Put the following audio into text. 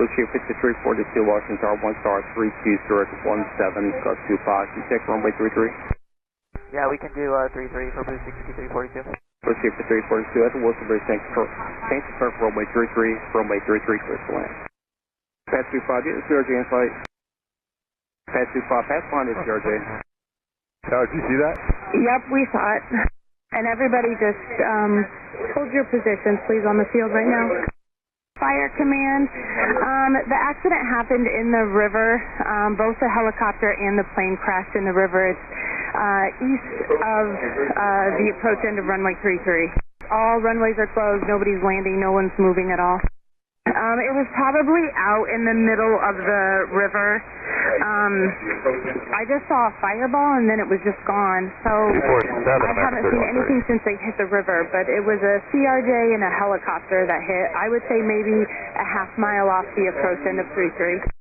Bluestreak 5342, Washington Tower, 1 star, 32, Zurich 17, gust 25. Can you check runway 33? Yeah, we can do 33 for Bluestreak 5342. Bluestreak 5342 at the Wilson Bridge, thanks for runway 33, runway 33, clear to land. Pass 25, get the CRJ in flight. Pass 25, pass behind the CRJ. Tower, did you see that? Yep, we saw it. And everybody just hold your positions, please, on the field right now. Fire Command, the accident happened in the river. Both the helicopter and the plane crashed in the river. It's east of the approach end of runway 33. All runways are closed, nobody's landing, no one's moving at all. It was probably out in the middle of the river. I just saw a fireball and then it was just gone. So I haven't seen anything since they hit the river, but it was a CRJ and a helicopter that hit. I would say maybe a half mile off the approach end of 33.